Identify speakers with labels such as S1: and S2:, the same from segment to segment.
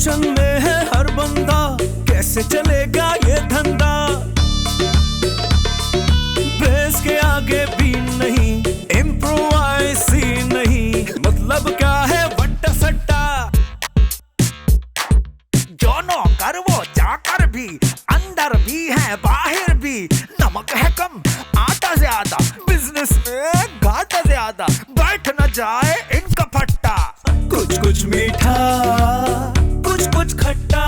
S1: Tension में है हर बंदा, कैसे चलेगा ये धंधा। बेस के आगे भी नहीं, इम्प्रोवाइज ही नहीं, मतलब क्या है वट्टा सट्टा। जो नौकर वो चाकर भी, अंदर भी है बाहर भी, नमक है कम आटा ज्यादा, बिजनेस में घाटा ज्यादा, बैठ न जाए इनका फट्टा। कुछ कुछ मीठा, कुछ कुछ खट्टा,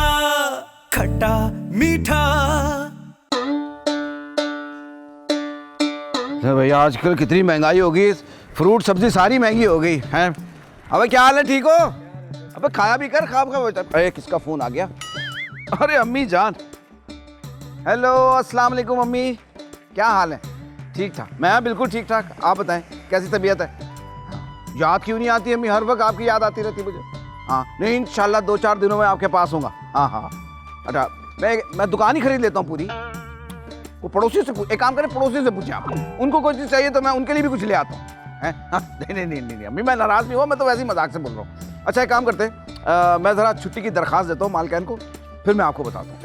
S1: खट्टा मीठा।
S2: भैया आजकल कितनी महंगाई हो गई, फ्रूट सब्जी सारी महंगी हो गई है। अबे क्या हाल है, ठीक हो? अबे खाया भी कर, खाब खा। अरे किसका फोन आ गया? अरे अम्मी जान। हेलो अस्सलाम वालेकुम अम्मी, क्या हाल है? ठीक ठाक, मैं बिल्कुल ठीक ठाक। आप बताएं कैसी तबीयत है? याद क्यों नहीं आती अम्मी? हर वक्त आपकी याद आती रहती मुझे। हाँ नहीं, इंशाल्लाह 2-4 दिनों में आपके पास होगा। हाँ हाँ अच्छा, मैं दुकान ही खरीद लेता हूँ पूरी। वो पड़ोसी से एक काम करें, पड़ोसी से पूछे आप, उनको कोई चीज़ चाहिए तो मैं उनके लिए भी कुछ ले आता हूँ। नहीं अम्मी, मैं नाराज़ नहीं हुआ, मैं तो वैसे ही मजाक से बोल रहा हूँ। अच्छा एक काम करते हैं, मैं ज़रा छुट्टी की दरख्वास्त देता हूँ मालकिन को, फिर मैं आपको बताता हूँ।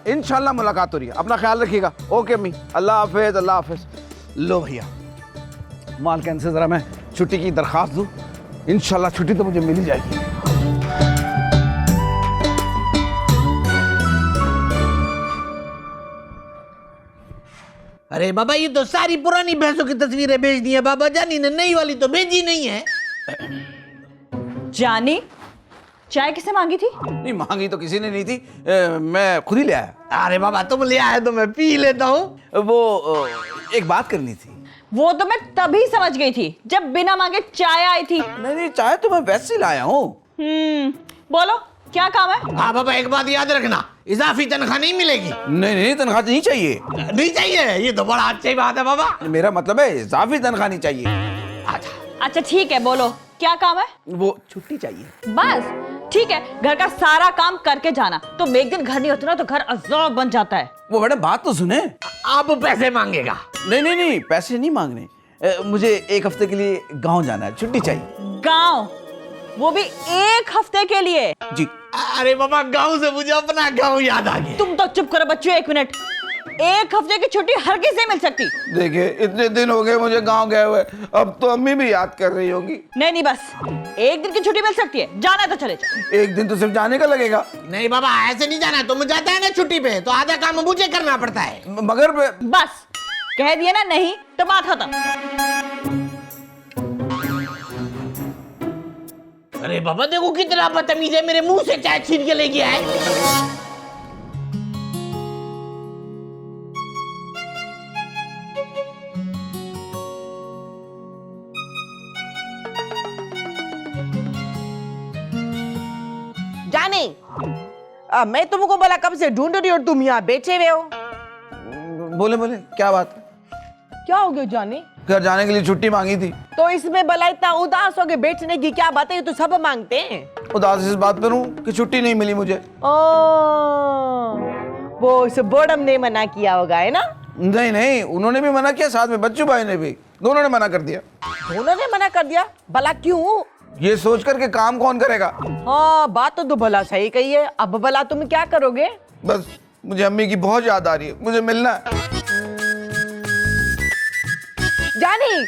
S2: इंशाल्लाह मुलाकात हो रही है। अपना ख्याल रखिएगा। ओके अम्मी, अल्लाह हाफिज़, अल्लाह हाफिज़। लो भैया, मालकिन से ज़रा मैं छुट्टी की दरख्वास्त दूँ, इंशाल्लाह छुट्टी तो मुझे मिल ही जाएगी।
S3: अरे बाबा, ये तो सारी पुरानी भैंसों की तस्वीरें भेज दी है बाबा जानी ने, नई वाली तो भेजी नहीं है।
S4: जानी, चाय किसने मांगी थी?
S2: नहीं मांगी तो किसी ने नहीं थी, मैं खुद ही ले आया।
S3: अरे बाबा, तुम ले आए तो मैं पी लेता हूँ।
S2: वो एक बात करनी थी।
S4: वो तो मैं तभी समझ गई थी जब बिना मांगे चाय आई थी।
S2: नहीं चाय तो मैं वैसे ही लाया हूँ।
S4: बोलो क्या काम है?
S3: हाँ बाबा, एक बात याद रखना, इजाफी तनख्वाह नहीं मिलेगी।
S2: नहीं तनख्वाह नहीं चाहिए।
S3: नहीं चाहिए? ये तो बड़ा अच्छी बात है बाबा।
S2: मेरा मतलब है इजाफी तनख्वाह नहीं चाहिए।
S4: अच्छा ठीक है, बोलो क्या काम है?
S2: वो छुट्टी चाहिए।
S4: बस ठीक है, घर का सारा काम करके जाना। तुम एक दिन घर नहीं होते ना तो घर अजाब बन जाता है।
S2: वो बड़े बात तो सुने।
S3: आप पैसे मांगेगा?
S2: नहीं पैसे नहीं मांगने, मुझे एक हफ्ते के लिए गाँव जाना है, छुट्टी चाहिए।
S4: गाँव? वो भी 1 हफ्ते के लिए?
S2: जी।
S3: अरे बाबा, गाँव से मुझे अपना गाँव याद आ गया।
S4: तुम तो चुप करो बच्चों, 1 मिनट। 1 हफ्ते की छुट्टी हर किसी मिल सकती।
S2: देखिए इतने दिन हो गए मुझे गांव गए हुए, अब तो अम्मी भी याद कर रही होगी।
S4: नहीं बस 1 दिन की छुट्टी मिल सकती है, जाना है तो चले जाओ।
S2: 1 दिन तो सिर्फ जाने का लगेगा।
S3: नहीं बाबा, ऐसे नहीं जाना। तुम जाता है ना छुट्टी पे तो आधा काम मुझे करना पड़ता है।
S2: मगर
S4: बस कह दिया ना नहीं तो बात खत्म।
S3: अरे बाबा देखो कितना बदतमीज है, मेरे मुंह से चाय छीन के ले गया है।
S5: जानी, मैं तुमको बोला कब से ढूंढ रही हो, तुम यहाँ बैठे हुए हो।
S2: बोले क्या बात?
S5: क्या हो गया जानी?
S2: घर जाने के लिए छुट्टी मांगी थी।
S5: तो इसमें भला इतना उदास हो के बैठने की क्या बात है? ये तो सब मांगते हैं।
S2: उदास इस बात पर हूँ कि छुट्टी नहीं मिली मुझे।
S5: वो इस बोर्डम ने मना किया होगा, है ना?
S2: नहीं उन्होंने भी मना किया, साथ में बच्चू भाई ने भी, दोनों ने मना कर दिया।
S5: दोनों ने मना कर दिया? भला क्यों?
S2: ये सोच कर के काम कौन करेगा।
S5: हाँ बात तो भला सही कही है। अब भला तुम क्या करोगे?
S2: बस मुझे अम्मी की बहुत याद आ रही है, मुझे मिलना है।
S5: जानी,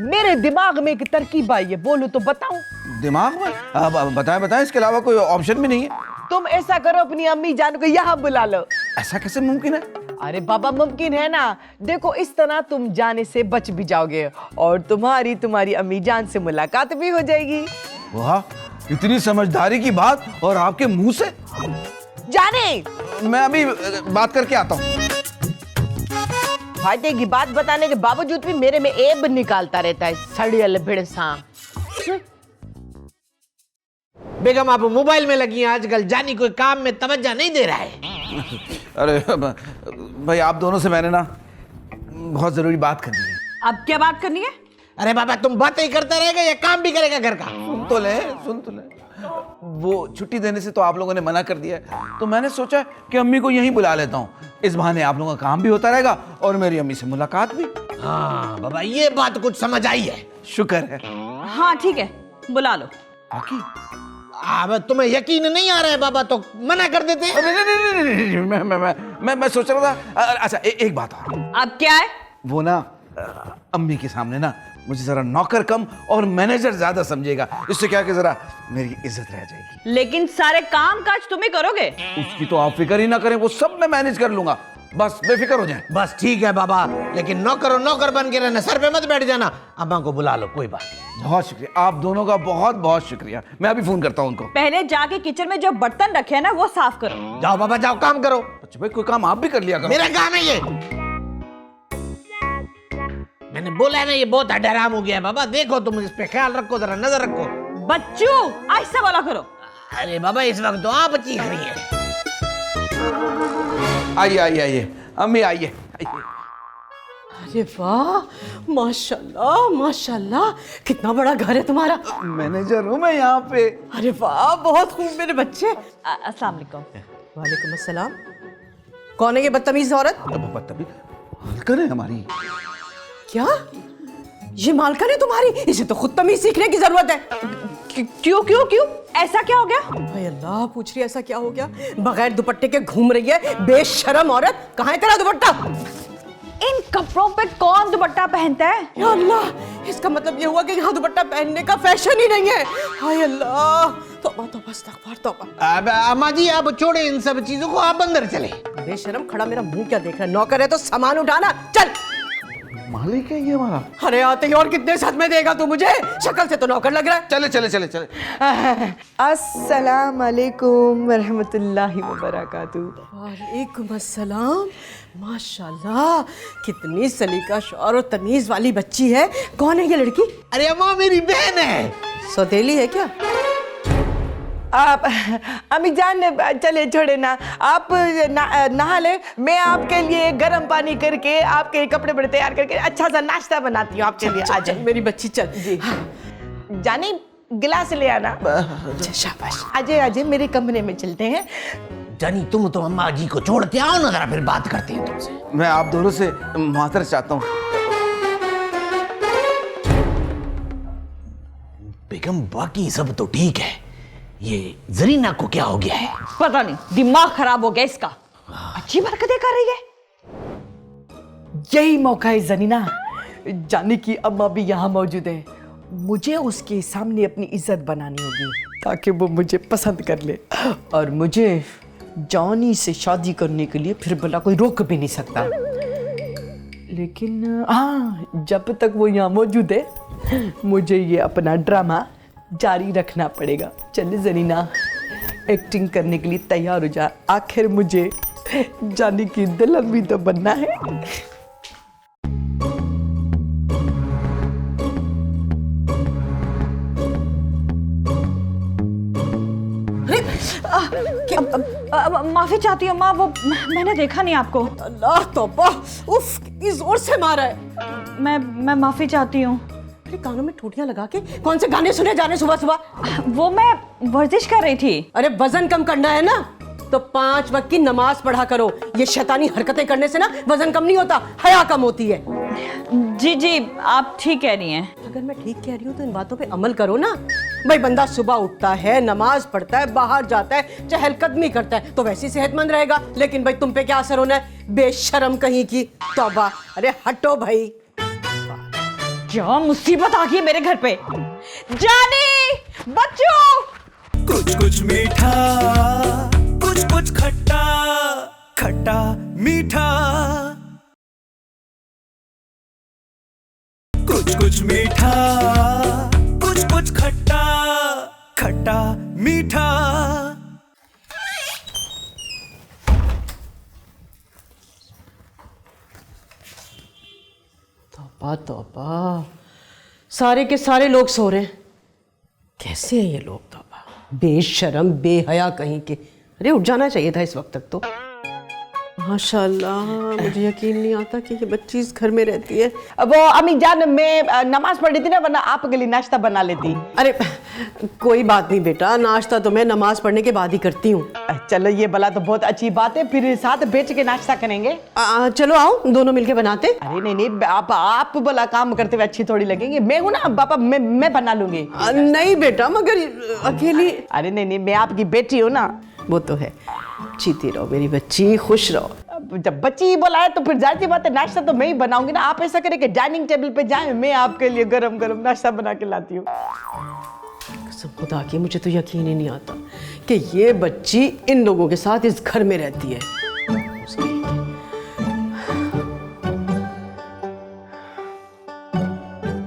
S5: मेरे दिमाग में एक तरकीब आई है, बोलो तो बताऊं?
S2: दिमाग में? अब बताएं, इसके अलावा कोई ऑप्शन भी नहीं है।
S5: तुम ऐसा करो, अपनी अम्मी जान को यहाँ बुला लो।
S2: ऐसा कैसे मुमकिन है?
S5: अरे बाबा मुमकिन है ना। देखो इस तरह तुम जाने से बच भी जाओगे और तुम्हारी अम्मी जान से मुलाकात भी हो जाएगी।
S2: वाह, इतनी समझदारी की बात और आपके मुंह से।
S5: जाने,
S2: मैं अभी बात करके आता हूँ।
S5: फायदे की बात बताने के बावजूद भी मेरे में ऐब निकालता रहता है, सड़ियल भिड़सा।
S3: बेगम आप मोबाइल में लगी हैं आजकल, जानी कोई काम में तवज्जो नहीं दे रहा है।
S2: अरे भाई, आप दोनों से मैंने ना बहुत जरूरी बात करनी है।
S4: अब क्या बात करनी है?
S3: अरे बाबा, तुम बातें करता रहेगा या काम भी करेगा घर का?
S2: सुन तो ले। वो छुट्टी देने से तो आप लोगों ने मना कर दिया है, तो मैंने सोचा कि अम्मी को यहीं बुला लेता हूँ। इस बहाने आप लोगों का काम भी होता रहेगा और मेरी अम्मी से मुलाकात भी।
S3: हाँ बाबा, ये बात कुछ समझ आई है।
S2: शुक्र है।
S4: हाँ ठीक है, बुला लो।
S2: बाकी
S3: अब तुम्हें यकीन नहीं आ रहा है बाबा तो मना कर देते हैं।
S2: नहीं नहीं नहीं नहीं, मैं सोच रहा था। अच्छा एक बात और,
S4: अब क्या है?
S2: वो ना अम्मी के सामने ना मुझे जरा नौकर कम और मैनेजर ज्यादा समझेगा, इससे क्या कि जरा मेरी इज्जत रह जाएगी।
S4: लेकिन सारे काम काज तुम ही करोगे।
S2: उसकी तो आप फिक्र ही ना करें, वो सब मैं मैनेज कर लूंगा, बस बेफिक्र हो जाए।
S3: बस ठीक है बाबा, लेकिन नौकर बन के रहना, सर पे मत बैठ जाना। अम्मा को बुला लो, कोई बात।
S2: बहुत शुक्रिया, आप दोनों का बहुत बहुत शुक्रिया। मैं अभी फोन करता हूँ उनको।
S4: पहले जाके किचन में जो बर्तन रखे हैं ना वो साफ करो।
S3: जाओ बाबा जाओ, काम करो।
S2: अच्छा भाई, कोई काम आप भी कर लिया करो।
S3: मेरा काम है ये। मैंने बोला है ना, ये बहुत हडराम हो गया है बाबा। देखो तुम इस पे ख्याल रखो, जरा नजर रखो।
S4: बच्चू ऐसा बोला करो।
S3: अरे बाबा इस वक्त तो आप चीख रही है।
S2: आइए आइए आइए अम्मी, आइए।
S5: अरे वाह, माशाल्लाह माशाल्लाह, कितना बड़ा घर है तुम्हारा।
S2: मैनेजर हूँ मैं यहाँ पे।
S5: अरे वाह, बहुत खूब मेरे बच्चे।
S4: अस्सलाम वालेकुम।
S5: वालेकुम अस्सलाम। कौन है ये बदतमीज औरत?
S2: तभी हल्का है हमारी।
S5: क्या ये मालकन है तुम्हारी? इसे तो खुद तमीज सीखने की जरूरत है।
S4: क्यों क्यों क्यों? ऐसा क्या हो गया?
S5: भाई अल्लाह, पूछ रही ऐसा क्या हो गया? बगैर दुपट्टे के घूम रही है, बेशरम औरत। कहाँ है तेरा दुपट्टा?
S4: इन कपड़ों पे कौन दुपट्टा पहनता है?
S5: या अल्लाह, इसका मतलब ये हुआ कि यहाँ दुपट्टा पहनने का फैशन ही नहीं है। हाय अल्लाह, तौबा तौबा इस्तग़फ़ार तौबा।
S3: अब अम्मा जी आप छोड़े इन सब चीजों को, आप अंदर चले।
S5: बेशरम, खड़ा मेरा मुंह क्या देख रहा है? नौकर है तो सामान उठाना। चल।
S2: मालिक है ये हमारा।
S5: अरे आते ही और कितने सदमे देगा तू मुझे? शक्ल से तो नौकर लग रहा है।
S2: चले चले चले चले।
S5: अस्सलाम वालेकुम वरहमतुल्लाहि वबरकातुहू। वालेकुम अस्सलाम। माशाल्लाह, कितनी सलीकाश और तमीज वाली बच्ची है। कौन है ये लड़की?
S3: अरे अम्मा मेरी बहन है।
S5: सौतेली है क्या? आप अम्मी जान, चले छोड़े ना, आप नहा ले। मैं आपके लिए गर्म पानी करके आपके कपड़े बड़े तैयार करके अच्छा सा नाश्ता बनाती हूँ आपके लिए। आजा मेरी बच्ची, चल जी। जानी गिलास ले आना। शाबाश। आजे आजे मेरे कमरे में चलते हैं।
S3: जानी तुम तो अम्मा जी को छोड़ते आओ ना, जरा फिर बात करते हैं तुमसे।
S2: मैं आप दोनों से माजरत चाहता हूँ।
S3: बेगम बाकी सब तो ठीक है, ये जरीना को क्या हो गया है?
S4: पता नहीं, दिमाग खराब हो गया इसका। अच्छी हरकतें कर रही है।
S5: यही मौका है जनीना, जानी की अम्मा भी यहाँ मौजूद है। मुझे उसके सामने अपनी इज्जत बनानी होगी ताकि वो मुझे पसंद कर ले, और मुझे जॉनी से शादी करने के लिए फिर भला कोई रोक भी नहीं सकता। लेकिन हाँ, जब तक वो यहाँ मौजूद है मुझे ये अपना ड्रामा जारी रखना पड़ेगा। चल जनीना, एक्टिंग करने के लिए तैयार हो जा। आखिर मुझे जानी की दुल्हन भी तो बनना है।
S4: माफी चाहती हूँ माँ, वो मैंने देखा नहीं आपको।
S5: अल्लाह तौबा, उफ कितनी जोर से मारा है।
S4: मैं माफी चाहती हूँ।
S5: कानों में टूटियां लगा के कौन से गाने सुने जा रहे सुबह सुबह?
S4: वो मैं वर्जिश कर रही थी।
S5: अरे वजन कम करना है ना तो 5 वक्त की नमाज पढ़ा करो। ये शैतानी हरकतें करने से ना वजन कम नहीं होता, हया कम होती है।
S4: जी जी, आप ठीक कह रही हैं।
S5: अगर मैं ठीक कह रही हूँ तो इन बातों पे अमल करो ना। भाई बंदा सुबह उठता है, नमाज पढ़ता है, बाहर जाता है, चहलकदमी करता है तो वैसे सेहतमंद रहेगा। लेकिन भाई तुम पे क्या असर होना है? बेशरम कहीं की। तौबा। अरे हटो भाई।
S4: क्या मुसीबत आ गई मेरे घर पे। जानी, बच्चों।
S1: कुछ कुछ मीठा, कुछ कुछ खट्टा, खट्टा मीठा। कुछ कुछ मीठा, कुछ कुछ खट्टा, खट्टा मीठा।
S5: तौबा तौबा, सारे के सारे लोग सो रहे हैं। कैसे हैं ये लोग? तौबा, बेशरम बेहया कहीं के। अरे उठ जाना चाहिए था इस वक्त तक तो।
S6: माशाल्लाह, मुझे यकीन नहीं आता कि ये बच्ची इस घर में रहती है।
S5: वो अम्मी जान, मैं नमाज पढ़ रही थी ना, वरना आपके लिए नाश्ता बना लेती।
S6: अरे कोई बात नहीं बेटा, नाश्ता तो मैं नमाज पढ़ने के बाद ही करती हूँ।
S5: चलो ये भला तो बहुत अच्छी बात है, फिर साथ बैठ के नाश्ता करेंगे।
S6: चलो आओ, दोनों मिलके बनाते।
S5: अरे नहीं, आप भला काम करते हुए अच्छी थोड़ी लगेंगे। मैं हूँ ना पापा, मैं बना लूंगी।
S6: नहीं बेटा, मगर अकेली।
S5: अरे नहीं, मैं आपकी बेटी हूँ ना।
S6: वो तो है। जीती रहो मेरी बच्ची, खुश रहो।
S5: अब जब बच्ची बोला है तो फिर जाहिर सी बात है, नाश्ता तो मैं ही बनाऊंगी ना। आप ऐसा करें कि डाइनिंग टेबल पे जाएं, मैं आपके लिए गरम गरम नाश्ता बना के लाती हूँ।
S6: कसम खुदा की, मुझे तो यकीन ही नहीं आता कि ये बच्ची इन लोगों के साथ इस घर में रहती है।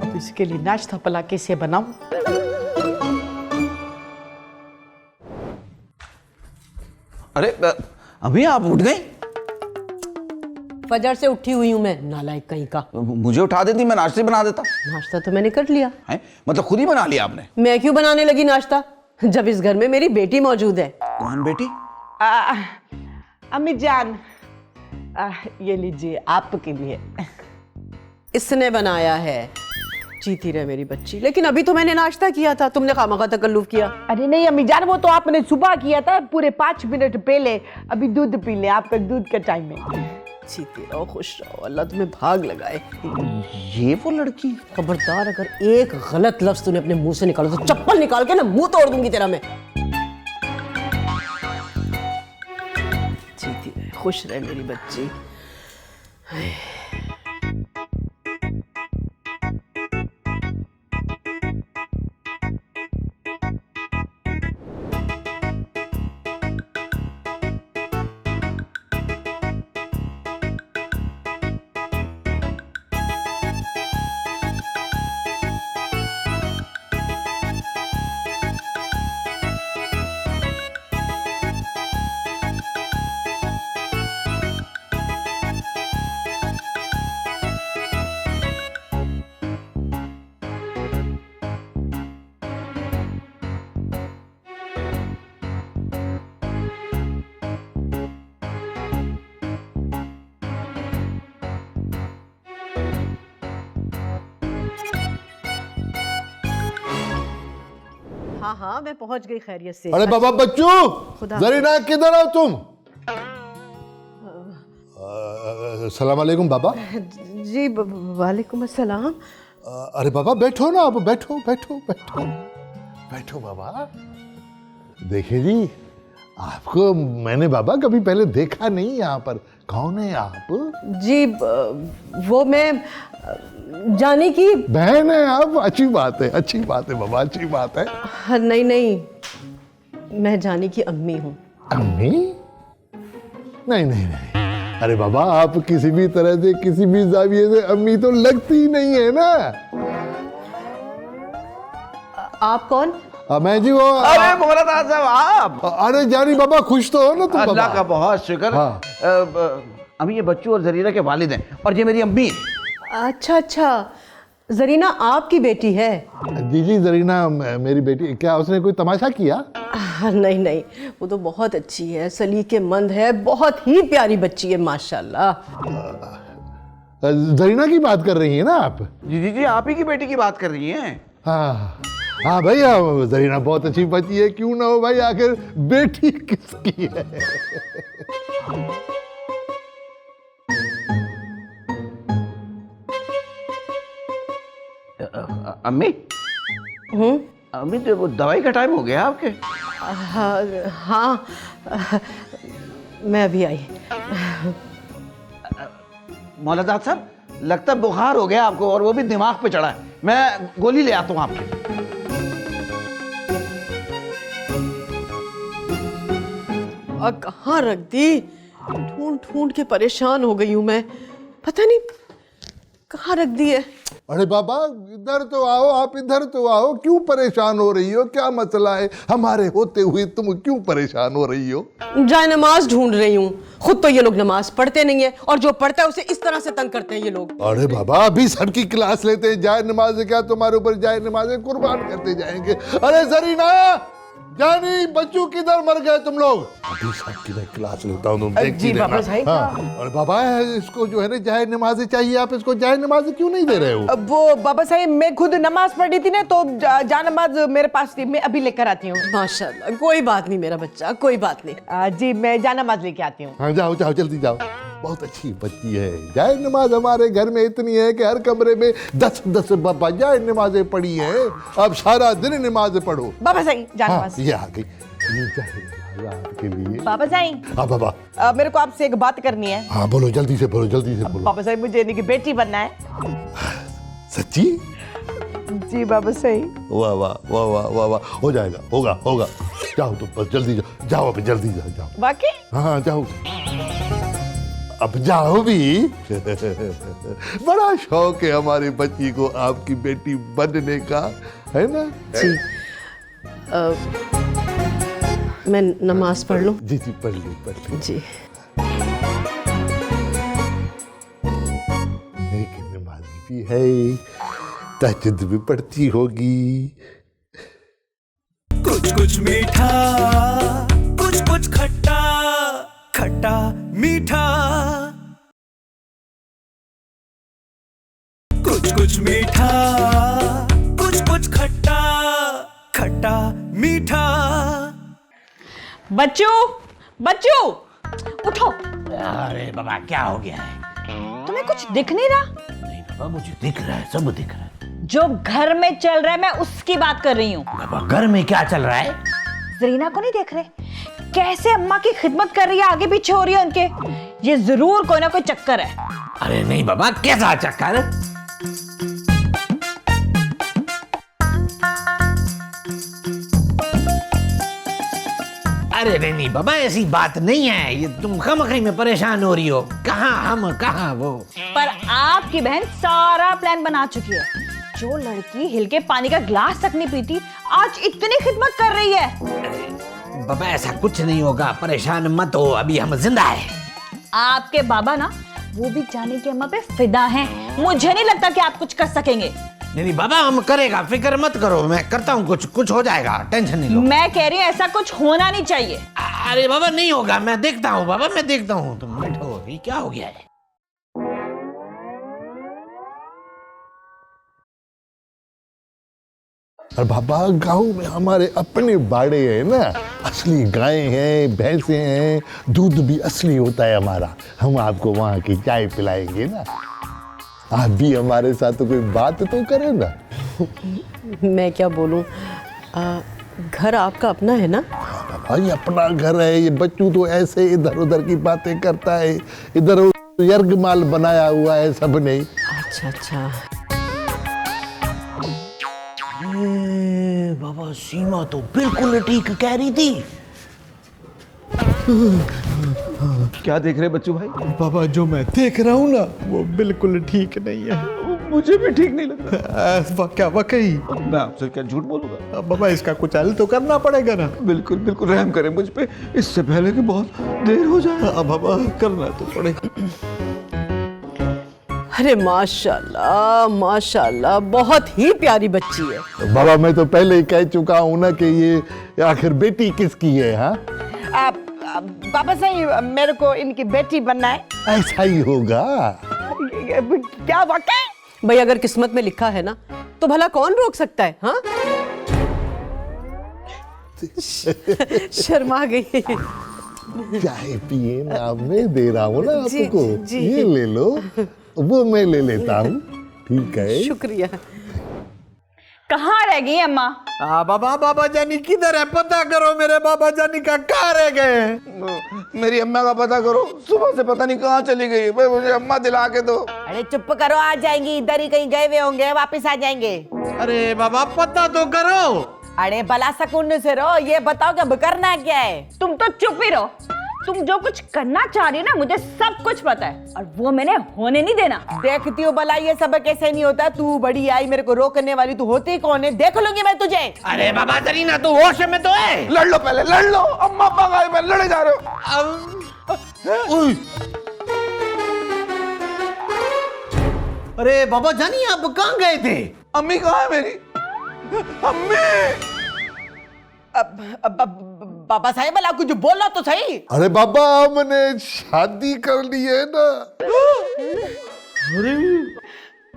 S5: अब इसके लिए नाश्ता भला कैसे बनाऊं?
S2: अरे अभी आप उठ गई?
S6: फजर से उठी हुई हूँ मैं, नालायक कहीं का।
S2: मुझे उठा देती, मैं नाश्ते बना देता।
S6: नाश्ता तो मैंने कर लिया
S2: है, मतलब खुद ही बना लिया आपने?
S6: मैं क्यों बनाने लगी नाश्ता, जब इस घर में मेरी बेटी मौजूद है।
S2: कौन बेटी?
S5: अम्मी जान, ये लीजिए आपके लिए।
S6: इसने बनाया है। जीती रहे मेरी बच्ची। लेकिन अभी तो मैंने नाश्ता किया था, तुमने खामखा तकल्लुफ किया।
S5: अरे नहीं अम्मी जान, वो तो आपने सुबह किया था, पूरे 5 मिनट पहले। अभी दूध पी ले, आपका दूध का टाइम है।
S6: जीती रहो, खुश रहो, अल्लाह तुम्हें भाग लगाए।
S2: ये वो लड़की?
S6: खबरदार, अगर एक गलत लफ्ज तूने अपने मुंह से निकाला तो चप्पल निकाल के ना मुंह तोड़ दूंगी तेरा मैं। जीती रहे, खुश रहे मेरी बच्ची। हाँ, मैं पहुंच गई खैरियत से।
S7: अरे बाबा बच्चू, जरीना किधर हो तुम? सलाम अलैकुम बाबा।
S6: जी वालेकुम अस्सलाम।
S7: अरे बाबा बैठो ना, आप बैठो बैठो बैठो बैठो बाबा। देखिए जी, आपको मैंने बाबा कभी पहले देखा नहीं यहाँ पर। कौन है आप?
S6: जी वो मैं जानी की
S7: बहन है आप। अच्छी बात है, अच्छी बात है बाबा, अच्छी बात है।
S6: हाँ, नहीं, मैं जानी की अम्मी हूँ।
S7: अम्मी? नहीं नहीं नहीं, अरे बाबा आप किसी भी तरह से, किसी भी जाविये से अम्मी तो लगती ही नहीं है ना।
S6: आप कौन?
S7: मैं जी वो।
S2: अरे मोहम्मद साहब आप?
S7: अरे जानी बाबा, खुश तो हो ना तुम?
S2: अल्लाह का बहुत शुक्र।
S7: हाँ।
S2: अभी ये बच्चू और जरीना के वालिद हैं, और ये मेरी अम्मी है।
S6: अच्छा, जरीना आपकी बेटी है?
S7: जी जी, जरीना मेरी बेटी। क्या उसने कोई तमाशा किया?
S6: नहीं, वो तो बहुत अच्छी है, सलीकेमंद है, बहुत ही प्यारी बच्ची है माशाल्लाह।
S7: जरीना की बात कर रही है ना आप?
S2: जी, आप ही की बेटी की बात कर रही हैं।
S7: हाँ भाई, जरीना बहुत अच्छी बच्ची है, क्यों ना हो भाई, आखिर बेटी किसकी है?
S2: अम्मी? अम्मी तो वो दवाई का टाइम हो गया आपके?
S6: हाँ, मैं अभी आई।
S2: मौलाना साहब, लगता है बुखार हो गया आपको, और वो भी दिमाग पे चढ़ा है। मैं गोली ले आता हूँ आपके।
S6: कहाँ रख दी? ढूंढ के परेशान हो गई हूँ मैं, पता नहीं कहाँ रख दी है।
S7: अरे बाबा इधर तो आओ, आप इधर तो आओ। क्यों परेशान हो रही हो? क्या मसला है? हमारे होते हुए तुम क्यों परेशान हो रही हो?
S6: जाए नमाज ढूंढ रही हूँ। खुद तो ये लोग नमाज पढ़ते नहीं है, और जो पढ़ता है उसे इस तरह से तंग करते हैं ये लोग।
S7: अरे बाबा अभी सर की क्लास लेते हैं, जाए नमाज क्या तुम्हारे ऊपर जाए नमाज कुर्बान करते जाएंगे। अरे जरीना, जानी बच्चू किधर मर गए तुम लोग? अभी सबकी मैं क्लास लेता हूँ, तुम देखती
S5: जी
S7: रहना।
S5: बाबा साहब।
S7: हाँ, और बाबा इसको जो है ना जाए नमाज़ें चाहिए, आप इसको जाए नमाज़ें क्यों नहीं दे रहे हो?
S5: अब वो बाबा साहब मैं खुद नमाज पढ़ी थी ना, तो जा नमाज मेरे पास थी, मैं अभी लेकर आती हूँ।
S6: माशाल्लाह, कोई बात नहीं मेरा बच्चा, कोई बात नहीं।
S5: जी मैं जा नमाज लेके आती हूँ।
S7: हाँ जाओ जाओ जल्दी जाओ, बहुत अच्छी बच्ची है। जाए नमाज हमारे घर में इतनी है कि हर कमरे में 10-10 बाबा जाए नमाजें पढ़ी है। अब सारा दिन नमाजें पढ़ो।
S5: बाबा साहब जा
S7: हाँ,
S5: नमाज।
S7: ये आ गई, ये जाए नमाज आपके लिए।
S5: बाबा साहब
S7: हाँ बाबा,
S5: मेरे को आपसे एक बात करनी है।
S7: हाँ बोलो, जल्दी से बोलो, जल्दी से बोलो।
S5: बाबा साहब मुझे इनकी बेटी बनना है।
S7: सच्ची?
S5: जी बाबा साहब।
S7: वाह वाह वाह वाह वाह वाह, हो जाएगा, होगा होगा। जाओ तुम बस जल्दी जाओ, जाओ अभी जल्दी जाओ, जाओ।
S5: वाकई?
S7: हाँ जाओ, अब जाओ भी। बड़ा शौक है हमारी बच्ची को आपकी बेटी बनने का, है ना?
S6: जी मैं नमाज पढ़ लूं?
S7: जी जी पढ़ ली, पढ़ ली।
S6: जी
S7: लेकिन नमाज़ी भी है, तहज्जुद भी पढ़ती होगी।
S1: कुछ कुछ मीठा, कुछ कुछ खट्टा, खट्टा मीठा, कुछ कुछ मीठा, कुछ कुछ खट्टा, खट्टा मीठा।
S4: बच्चू, बच्चू, उठो।
S3: अरे बाबा क्या हो गया है?
S4: तुम्हें कुछ दिख नहीं रहा?
S3: नहीं बाबा मुझे दिख रहा है, सब दिख रहा है।
S4: जो घर में चल रहा है मैं उसकी बात कर रही हूँ।
S3: बाबा घर में क्या चल रहा है?
S4: जरीना को नहीं देख रहे? कैसे अम्मा की खिदमत कर रही है, आगे पीछे हो रही है उनके। ये जरूर कोई ना कोई चक्कर है।
S3: अरे नहीं बाबा, कैसा चक्कर? अरे नहीं बाबा, ऐसी बात नहीं है। ये तुम खामखी में परेशान हो रही हो। कहाँ हम, कहाँ वो।
S4: पर आपकी बहन सारा प्लान बना चुकी है। जो लड़की हिल के पानी का गिलास तक नहीं पीती, आज इतनी खिदमत कर रही है।
S3: बाबा ऐसा कुछ नहीं होगा, परेशान मत हो, अभी हम जिंदा है।
S4: आपके बाबा ना वो भी जाने की अम्मा पे फिदा हैं। मुझे नहीं लगता कि आप कुछ कर सकेंगे।
S3: नहीं बाबा हम करेगा, फिक्र मत करो, मैं करता हूँ, कुछ हो जाएगा, टेंशन नहीं लो।
S4: मैं कह रही हूँ ऐसा कुछ होना नहीं चाहिए।
S3: अरे बाबा नहीं होगा, मैं देखता हूँ बाबा, मैं देखता हूँ। तुम बैठो, ये क्या हो गया है?
S7: और बाबा गांव में हमारे अपने बाड़े हैं ना, असली गायें हैं, भैंसे हैं, दूध भी असली होता है हमारा। हम आपको वहाँ की चाय पिलाएंगे ना। आप भी हमारे साथ तो कोई बात तो करें ना।
S6: मैं क्या बोलूं, घर आपका अपना है ना?
S7: बाबा ये अपना घर है। ये बच्चू तो ऐसे इधर उधर की बातें करता है, इधर उधर यर्गमाल बनाया हुआ है सबने।
S6: अच्छा अच्छा।
S3: बाबा सीमा तो बिल्कुल ठीक कह रही थी।
S2: क्या देख रहे बच्चू भाई?
S8: बाबा जो मैं देख रहा हूँ ना वो बिल्कुल ठीक नहीं है।
S2: मुझे भी ठीक नहीं लग रहा।
S8: क्या वाकई?
S2: मैं आपसे क्या झूठ बोलूंगा?
S8: बाबा इसका कुछ हल तो करना पड़ेगा ना।
S2: बिल्कुल बिल्कुल रहम करें मुझ पे, इससे पहले कि बहुत देर हो जाए।
S8: अब बाबा करना तो पड़ेगा।
S6: अरे माशाल्लाह माशाल्लाह, बहुत ही प्यारी बच्ची है।
S7: बाबा मैं तो पहले ही कह चुका हूँ ना कि ये आखिर बेटी किसकी है। हाँ
S5: बाबा साहब मेरे को इनकी बेटी बनना है।
S7: ऐसा ही होगा।
S5: क्या वाकई?
S6: भाई अगर किस्मत में लिखा है ना तो भला कौन रोक सकता है? हाँ शर्मा गई।
S7: चाय पिए ना, मैं दे रहा हूँ ना
S6: जी,
S7: आपको।
S6: जी।
S7: ये ले लो, वो मैं ले लेता हूँ। ठीक है।
S6: शुक्रिया।
S4: कहाँ रह गई अम्मा?
S8: बाबा जानी किधर है? पता करो मेरे बाबा जानी का, कहाँ रह गए हैं?
S2: मेरी अम्मा का पता करो, सुबह से पता नहीं कहाँ चली गई है। मुझे अम्मा दिला के दो।
S5: अरे चुप करो, आ जाएंगी। इधर ही कहीं गए हुए होंगे, वापस आ जाएंगे।
S8: अरे बाबा पता तो करो।
S5: अरे भला सकून से रहो, ये बताओ कि अब करना क्या है?
S4: तुम तो चुप ही रहो। तुम जो कुछ करना चाह रही हो ना, मुझे सब कुछ पता है और वो मैंने होने नहीं देना।
S5: देखती हो भला ये सब कैसे नहीं होता। तू बड़ी आई मेरे को रोकने वाली, तू होती कौन है? देख लूंगी मैं तुझे।
S3: अरे बाबा जरीना तू होश में तो है।
S2: लड़ लो पहले, लड़ लो। अम्मा अब्बा गायब है, लड़े जा रहे हो।
S8: अरे बाबा जानी आप कहाँ गए थे?
S2: अम्मी कहाँ है मेरी? अम्मी,
S5: बाबा साहेब अला कुछ बोलो तो सही।
S7: अरे बाबा हमने शादी कर ली है ना।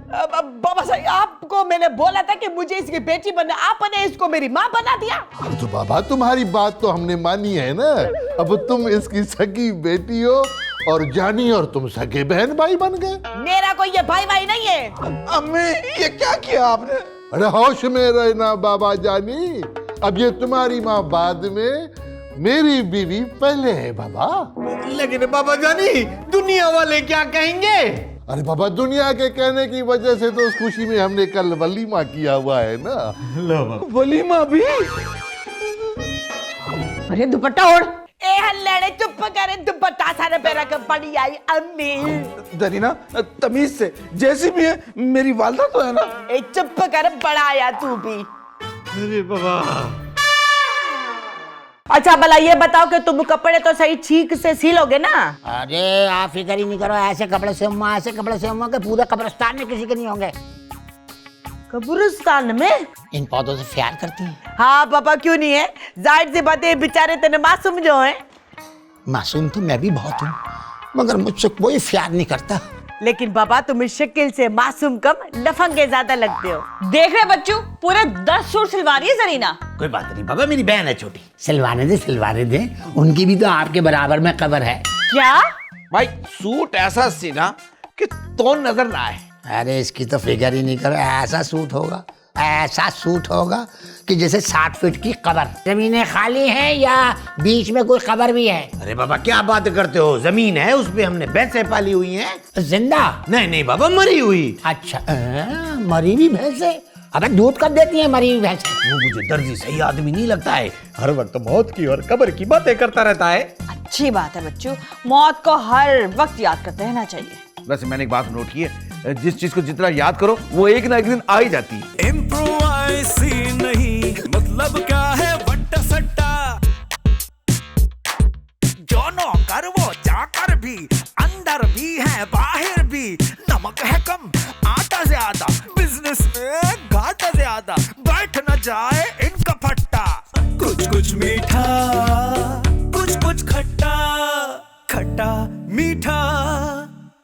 S5: बाबा साहब आपको मैंने बोला था कि मुझे इसकी बेटी बनना, आपने इसको मेरी माँ बना दिया।
S7: तो बाबा तुम्हारी बात तो हमने मानी है ना। अब तुम इसकी सगी बेटी हो और जानी और तुम सगे बहन भाई बन गए।
S5: मेरा कोई ये भाई भाई नहीं है।
S2: अम्मी ये क्या किया आपने?
S7: अरे होश में रहना बाबा जानी, अब ये तुम्हारी माँ बाद में, मेरी बीवी पहले है बाबा।
S8: लेकिन बाबा जानी दुनिया वाले क्या कहेंगे?
S7: अरे बाबा दुनिया के कहने की वजह से तो उस खुशी में हमने कल वलीमा किया हुआ है ना।
S2: वलीमा भी?
S5: अरे दुपट्टा ओढ़। ए हल्ले चुप करे, दुपट्टा सारे पैरा के पड़ी आई अम्मी।
S2: दरीना तमीज से, जैसी भी है मेरी वालदा तो है ना।
S5: ए चुप कर, बड़ा आया तू भी।
S8: अरे बाबा
S5: अच्छा भला ये बताओ कि तुम कपड़े तो सही ठीक से सिलोगे ना?
S3: अरे आप फिक्र ही नहीं करो, ऐसे कपड़े सिलूंगा, ऐसे कपड़े सिलूंगा कि पूरे कब्रिस्तान में किसी के नहीं होंगे।
S5: कब्रिस्तान में?
S3: इन पौधों से प्यार करती हैं।
S5: हाँ पापा क्यों नहीं है, जाहिर सी बात है बेचारे तेरे मासूम जो है।
S3: मासूम तो मैं भी बहुत हूँ, मगर मुझसे कोई प्यार नहीं करता।
S5: लेकिन पापा तुम इस शक्ल से मासूम कम, लफंगे ज्यादा लगते हो।
S4: देख रहे बच्चू, पूरे 10 सूट सिलवा रही है जरीना।
S3: कोई बात नहीं बाबा, मेरी बहन है छोटी, सिलवाने दे, उनकी भी तो आपके बराबर में कबर है।
S4: क्या?
S2: भाई सूट ऐसा सीना कि तो नजर ना आए।
S3: अरे इसकी तो फिगर ही नहीं करो, ऐसा सूट होगा कि जैसे 60 फीट की कबर। जमीनें खाली हैं या बीच में कोई कबर भी है?
S8: अरे बाबा क्या बात करते हो, जमीन है उस पे हमने भैंसें पाली हुई हैं।
S3: जिंदा?
S8: नहीं बाबा मरी हुई।
S3: अच्छा मरी हुई भैंसे? अबे दूध कब देती है मरी हुई भैंसे?
S8: वो मुझे दर्जी सही आदमी नहीं लगता है, हर वक्त मौत की और कब्र की बातें करता रहता है।
S4: अच्छी बात है बच्चू, मौत को हर वक्त याद करते रहना चाहिए।
S2: वैसे मैंने एक बात नोट की है, जिस चीज को जितना याद करो वो एक ना एक दिन आ ही जाती है।
S1: इम्प्रोवाइज़ नहीं मतलब क्या है वट्टा सट्टा, जो नौकर वो चाकर भी, अंदर भी है बाहर भी, नमक है कम आटा ज्यादा, बिजनेस में घाटा ज्यादा, बैठ न जाए इनका फट्टा। कुछ मीठा कुछ खट्टा, खट्टा मीठा